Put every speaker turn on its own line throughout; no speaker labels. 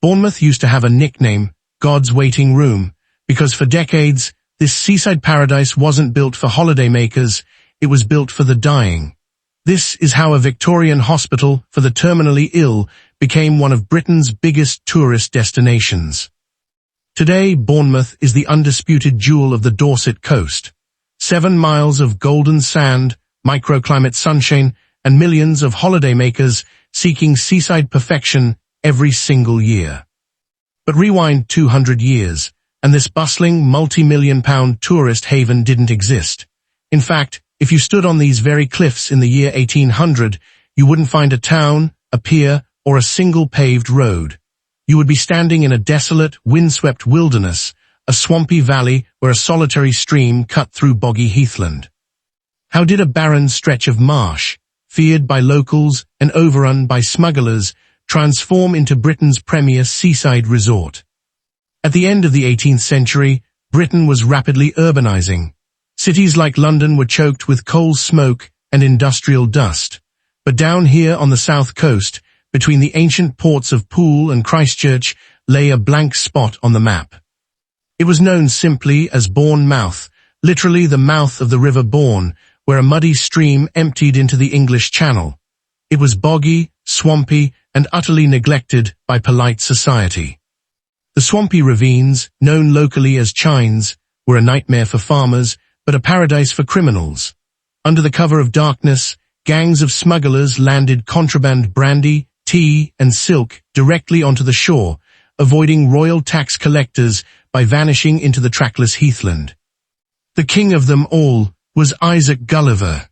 Bournemouth used to have a nickname, God's Waiting Room, because for decades, this seaside paradise wasn't built for holidaymakers, it was built for the dying. This is how a Victorian hospital for the terminally ill became one of Britain's biggest tourist destinations. Today, Bournemouth is the undisputed jewel of the Dorset coast. 7 miles of golden sand, microclimate sunshine, and millions of holidaymakers seeking seaside perfection every single year. But rewind 200 years, and this bustling multi-million-pound tourist haven didn't exist. In fact, if you stood on these very cliffs in the year 1800, you wouldn't find a town, a pier, or a single paved road. You would be standing in a desolate, windswept wilderness, a swampy valley where a solitary stream cut through boggy heathland. How did a barren stretch of marsh, feared by locals and overrun by smugglers, transform into Britain's premier seaside resort? At the end of the 18th century, Britain was rapidly urbanizing. Cities like London were choked with coal smoke and industrial dust. But down here on the south coast, between the ancient ports of Poole and Christchurch, lay a blank spot on the map. It was known simply as Bournemouth, literally the mouth of the River Bourne, where a muddy stream emptied into the English Channel. It was boggy, swampy, and utterly neglected by polite society. The swampy ravines, known locally as chines, were a nightmare for farmers, but a paradise for criminals. Under the cover of darkness, gangs of smugglers landed contraband brandy, tea, and silk directly onto the shore, avoiding royal tax collectors by vanishing into the trackless heathland. The king of them all was Isaac Gulliver.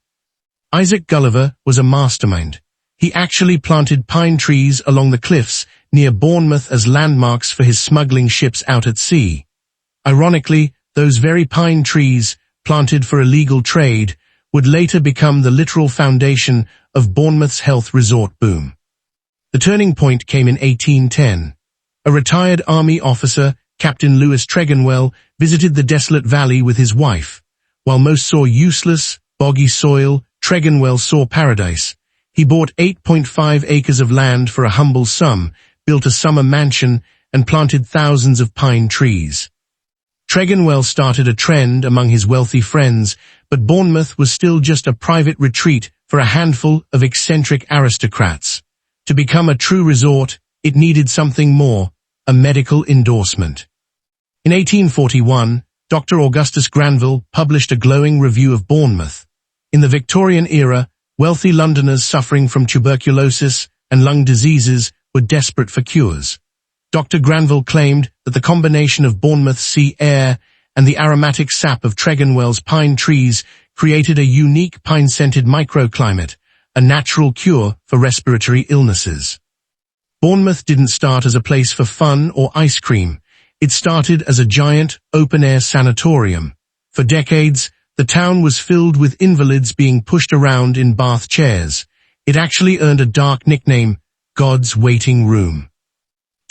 Isaac Gulliver was a mastermind. He actually planted pine trees along the cliffs near Bournemouth as landmarks for his smuggling ships out at sea. Ironically, those very pine trees, planted for illegal trade, would later become the literal foundation of Bournemouth's health resort boom. The turning point came in 1810. A retired army officer, Captain Lewis Tregonwell, visited the desolate valley with his wife. While most saw useless, boggy soil, Tregonwell saw paradise. He bought 8.5 acres of land for a humble sum, built a summer mansion, and planted thousands of pine trees. Tregonwell started a trend among his wealthy friends, but Bournemouth was still just a private retreat for a handful of eccentric aristocrats. To become a true resort, it needed something more, a medical endorsement. In 1841, Dr. Augustus Granville published a glowing review of Bournemouth. In the Victorian era, wealthy Londoners suffering from tuberculosis and lung diseases were desperate for cures. Dr. Granville claimed that the combination of Bournemouth's sea air and the aromatic sap of Tregonwell's pine trees created a unique pine-scented microclimate, a natural cure for respiratory illnesses. Bournemouth didn't start as a place for fun or ice cream. It started as a giant, open-air sanatorium. For decades, the town was filled with invalids being pushed around in bath chairs. It actually earned a dark nickname, God's Waiting Room.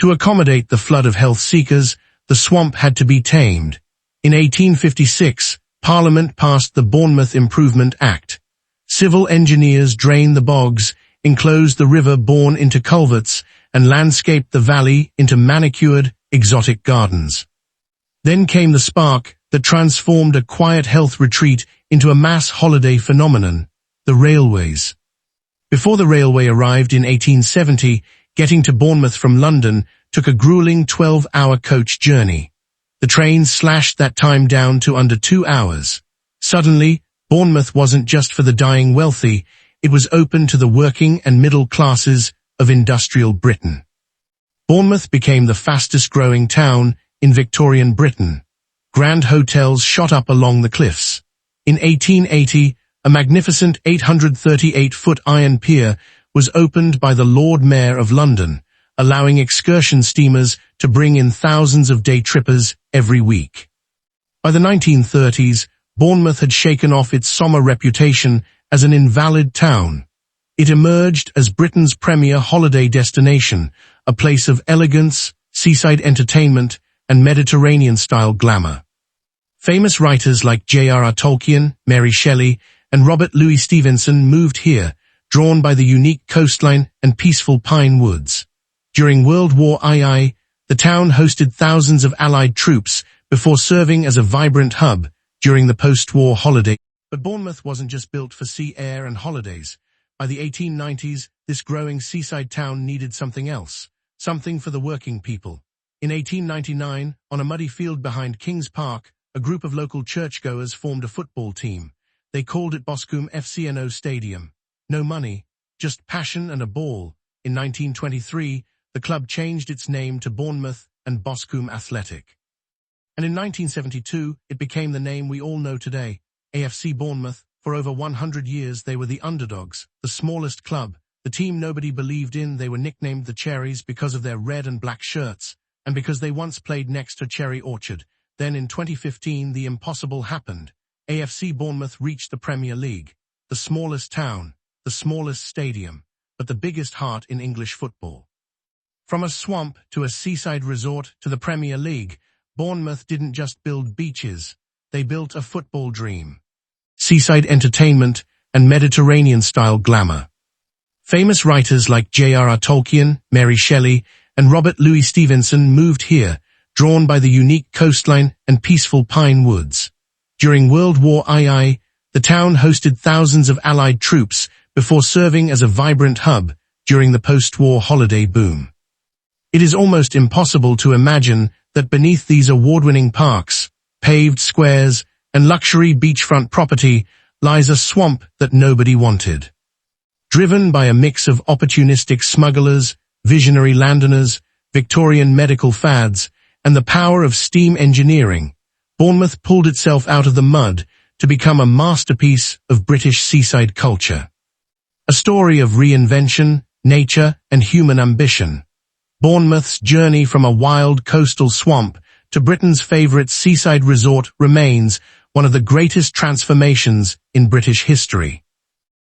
To accommodate the flood of health seekers, the swamp had to be tamed. In 1856, Parliament passed the Bournemouth Improvement Act. Civil engineers drained the bogs, enclosed the River Bourne into culverts, and landscaped the valley into manicured, exotic gardens. Then came the spark that transformed a quiet health retreat into a mass holiday phenomenon, the railways. Before the railway arrived in 1870, getting to Bournemouth from London took a grueling 12-hour coach journey. The train slashed that time down to under 2 hours. Suddenly, Bournemouth wasn't just for the dying wealthy, it was open to the working and middle classes of industrial Britain. Bournemouth became the fastest-growing town in Victorian Britain. Grand hotels shot up along the cliffs. In 1880, a magnificent 838-foot iron pier was opened by the Lord Mayor of London, allowing excursion steamers to bring in thousands of day-trippers every week. By the 1930s, Bournemouth had shaken off its somber reputation as an invalid town. It emerged as Britain's premier holiday destination, a place of elegance, seaside entertainment, and Mediterranean-style glamour. Famous writers like J.R.R. Tolkien, Mary Shelley, and Robert Louis Stevenson moved here, drawn by the unique coastline and peaceful pine woods. During World War II, the town hosted thousands of Allied troops before serving as a vibrant hub during the post-war holiday. But Bournemouth wasn't just built for sea, air and holidays. By the 1890s, this growing seaside town needed something else, something for the working people. In 1899, on a muddy field behind Kings Park, a group of local churchgoers formed a football team. They called it Boscombe FCNO Stadium. No money, just passion and a ball. In 1923, the club changed its name to Bournemouth and Boscombe Athletic. And in 1972, it became the name we all know today, AFC Bournemouth. For over 100 years, they were the underdogs, the smallest club, the team nobody believed in. They were nicknamed the Cherries because of their red and black shirts, and because they once played next to Cherry Orchard. Then in 2015, the impossible happened. AFC Bournemouth reached the Premier League, the smallest town, the smallest stadium, but the biggest heart in English football. From a swamp to a seaside resort to the Premier League, Bournemouth didn't just build beaches, they built a football dream. Seaside entertainment and Mediterranean-style glamour. Famous writers like J.R.R. Tolkien, Mary Shelley, and Robert Louis Stevenson moved here, drawn by the unique coastline and peaceful pine woods. During World War II, the town hosted thousands of Allied troops before serving as a vibrant hub during the post-war holiday boom. It is almost impossible to imagine that beneath these award-winning parks, paved squares, and luxury beachfront property lies a swamp that nobody wanted. Driven by a mix of opportunistic smugglers, visionary landowners, Victorian medical fads, and the power of steam engineering, Bournemouth pulled itself out of the mud to become a masterpiece of British seaside culture. A story of reinvention, nature, and human ambition. Bournemouth's journey from a wild coastal swamp to Britain's favourite seaside resort remains one of the greatest transformations in British history.